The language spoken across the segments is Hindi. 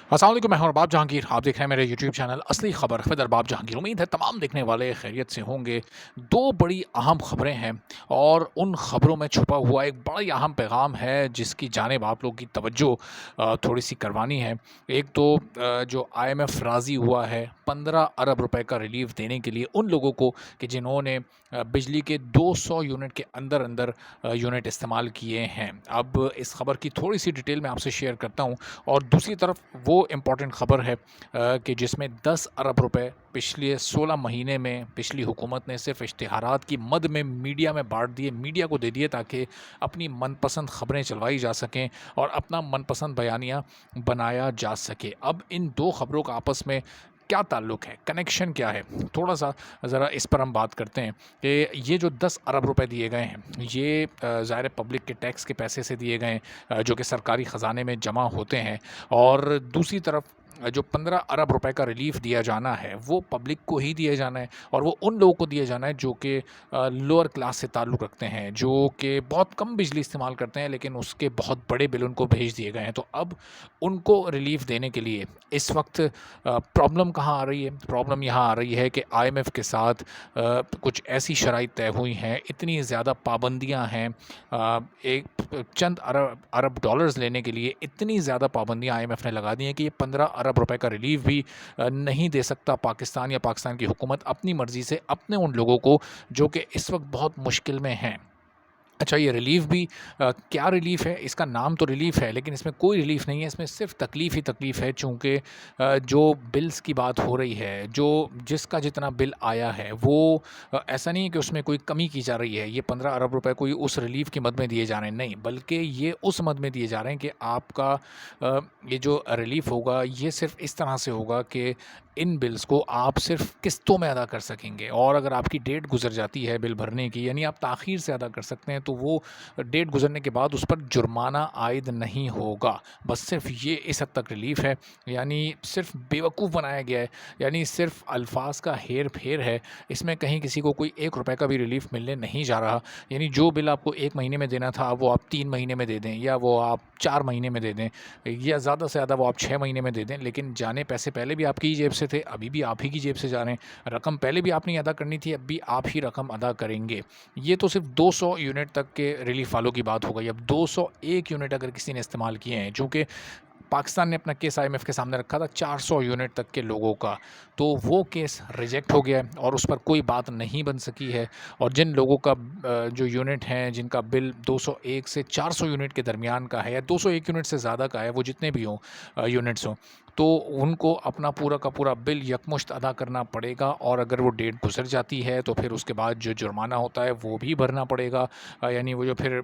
अस्सलाम वालेकुम, मैं हूं अरबाब जहांगीर। आप देख रहे हैं मेरे यूट्यूब चैनल असली खबर विद अरबाब जहांगीर। उम्मीद है तमाम देखने वाले खैरियत से होंगे। दो बड़ी अहम खबरें हैं और उन खबरों में छुपा हुआ एक बड़ा ही अहम पैगाम है जिसकी जानिब आप लोगों की तवज्जो थोड़ी सी करवानी है। एक तो जो IMF राज़ी हुआ है 15 अरब रुपए का रिलीफ देने के लिए उन लोगों को कि जिन्होंने बिजली के 200 यूनिट के अंदर अंदर यूनिट इस्तेमाल किए हैं। अब इस खबर की थोड़ी सी डिटेल मैं आपसे शेयर करता हूँ। और दूसरी तरफ वो इम्पॉर्टेंट ख़बर है कि जिसमें 10 अरब रुपए पिछले 16 महीने में पिछली हुकूमत ने सिर्फ इश्तिहारात की मद में मीडिया में बांट दिए, मीडिया को दे दिए ताकि अपनी मनपसंद ख़बरें चलवाई जा सकें और अपना मनपसंद बयानिया बनाया जा सके। अब इन दो ख़बरों का आपस में क्या ताल्लुक़ है, कनेक्शन क्या है, थोड़ा सा ज़रा इस पर हम बात करते हैं कि ये जो 10 अरब रुपए दिए गए हैं ये ज़ाहिर है पब्लिक के टैक्स के पैसे से दिए गए जो कि सरकारी ख़जाने में जमा होते हैं। और दूसरी तरफ जो 15 अरब रुपए का रिलीफ दिया जाना है वो पब्लिक को ही दिया जाना है और वो उन लोगों को दिया जाना है जो कि लोअर क्लास से ताल्लुक़ रखते हैं, जो कि बहुत कम बिजली इस्तेमाल करते हैं लेकिन उसके बहुत बड़े बिल उनको भेज दिए गए हैं। तो अब उनको रिलीफ देने के लिए इस वक्त प्रॉब्लम कहाँ आ रही है? प्रॉब्लम यहाँ आ रही है कि IMF के साथ कुछ ऐसी शराइत तय हुई हैं, इतनी ज़्यादा पाबंदियाँ हैं, एक चंद अरब अरब डॉलर्स लेने के लिए इतनी ज़्यादा पाबंदियाँ IMF ने लगा दी हैं कि ये 15 अरब रुपए का रिलीफ भी नहीं दे सकता पाकिस्तान या पाकिस्तान की हुकूमत अपनी मर्ज़ी से अपने उन लोगों को जो कि इस वक्त बहुत मुश्किल में हैं। अच्छा, ये रिलीफ़ भी क्या रिलीफ़ है? इसका नाम तो रिलीफ़ है लेकिन इसमें कोई रिलीफ़ नहीं है, इसमें सिर्फ़ तकलीफ़ ही तकलीफ़ है। चूँकि जो बिल्स की बात हो रही है, जो जिसका जितना बिल आया है वो ऐसा नहीं है कि उसमें कोई कमी की जा रही है। ये 15 अरब रुपए कोई उस रिलीफ़ की मद में दिए जा रहे हैं, नहीं, बल्कि ये उस मद में दिए जा रहे हैं कि आपका ये जो रिलीफ़ होगा ये सिर्फ़ इस तरह से होगा कि इन बिल्स को आप सिर्फ़ किस्तों में अदा कर सकेंगे और अगर आपकी डेट गुज़र जाती है बिल भरने की, यानी आप ताख़ीर से अदा कर सकते हैं, तो वो डेट गुज़रने के बाद उस पर जुर्माना आयद नहीं होगा। बस सिर्फ़ ये इस हद तक रिलीफ़ है, यानी सिर्फ़ बेवकूफ़ बनाया गया है, यानी सिर्फ़ अल्फ़ाज़ का हेर-फेर है। इसमें कहीं किसी को कोई 1 रुपए का भी रिलीफ़ मिलने नहीं जा रहा। यानी जो बिल आपको 1 महीने में देना था वो आप 3 महीने में दे दें या वो आप 4 महीने में दे दें या ज़्यादा से ज़्यादा वो आप 6 महीने में दे दें, लेकिन जाने पैसे पहले भी आपकी ही जेब से थे, अभी भी आप ही की जेब से जा रहे हैं। रकम पहले भी आपने अदा करनी थी, अब भी आप ही रकम अदा करेंगे। ये तो सिर्फ़ 200 यूनिट तक के रिलीफ़ वालों की बात हो गई। अब 201 यूनिट अगर किसी ने इस्तेमाल किए हैं, चूँकि पाकिस्तान ने अपना केस IMF के सामने रखा था 400 यूनिट तक के लोगों का, तो वो केस रिजेक्ट हो गया है और उस पर कोई बात नहीं बन सकी है। और जिन लोगों का जो यूनिट हैं, जिनका बिल 201 से 400 यूनिट के दरमियान का है या 201 यूनिट से ज़्यादा का है, वो जितने भी हों यूनिट्स हों, तो उनको अपना पूरा का पूरा बिल यकमुश्त अदा करना पड़ेगा और अगर वो डेट गुज़र जाती है तो फिर उसके बाद जो जुर्माना होता है वो भी भरना पड़ेगा। यानी वो जो फिर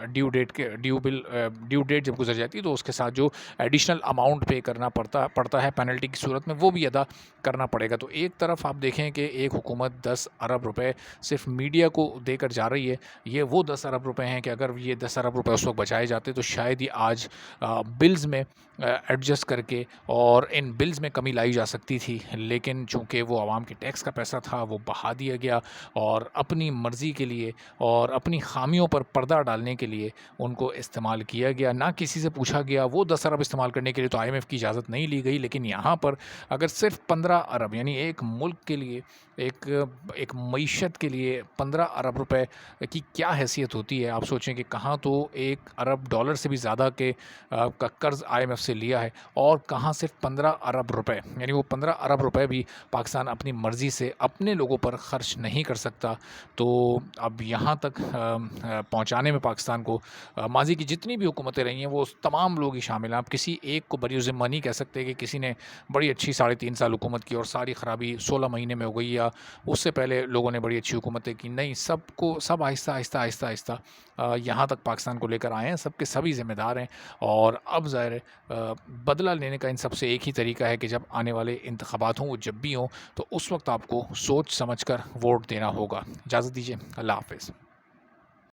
ड्यू डेट जब गुज़र जाती है तो उसके साथ जो एडिशनल अमाउंट पे करना पड़ता है पेनल्टी की सूरत में, वो भी अदा करना पड़ेगा। तो एक तरफ आप देखें कि एक हुकूमत 10 अरब रुपए सिर्फ मीडिया को देकर जा रही है। ये वो 10 अरब रुपए हैं कि अगर ये 10 अरब रुपए उस वक्त बचाए जाते तो शायद ही आज बिल्स में एडजस्ट करके और इन बिल्स में कमी लाई जा सकती थी। लेकिन चूँकि वो आवाम के टैक्स का पैसा था वो बहा दिया गया और अपनी मर्ज़ी के लिए और अपनी खामियों पर पर्दा डालने के लिए उनको इस्तेमाल किया गया, ना किसी से पूछा गया। वो 10 अरब इस्तेमाल करने के लिए तो IMF की इजाज़त नहीं ली गई, लेकिन यहाँ पर अगर सिर्फ 15 अरब यानी एक मुल्क के लिए एक मईशत के लिए 15 अरब रुपए की क्या हैसियत होती है। आप सोचें कि कहाँ तो 1 अरब डॉलर से भी ज़्यादा का कर्ज़ IMF से लिया है और कहाँ सिर्फ 15 अरब रुपए, यानी वो 15 अरब रुपए भी पाकिस्तान अपनी मर्ज़ी से अपने लोगों पर ख़र्च नहीं कर सकता। तो अब यहाँ तक पहुँचाने में पाकिस्तान को माज़ी की जितनी भी हुकूमतें रही हैं वो तमाम लोग ही शामिल हैं। आप किसी एक को बरी ज़िम्मा नहीं कह सकते कि किसी ने बड़ी अच्छी 3.5 साल हुकूमत की और सारी ख़राबी 16 महीने में हो गई या उससे पहले लोगों ने बड़ी अच्छी हुकूमतें की। नहीं, सब आहिस्ता-आहिस्ता यहाँ तक पाकिस्तान को लेकर आए हैं, सबके सभी ज़िम्मेदार हैं। और अब ज़ाहिर है बदला लेने का इन सबसे एक ही तरीका है कि जब आने वाले इंतख़ाबात हों, वो जब भी हों, तो उस वक्त आपको सोच समझ कर वोट देना होगा। इजाज़त दीजिए, अल्लाह हाफ़िज़।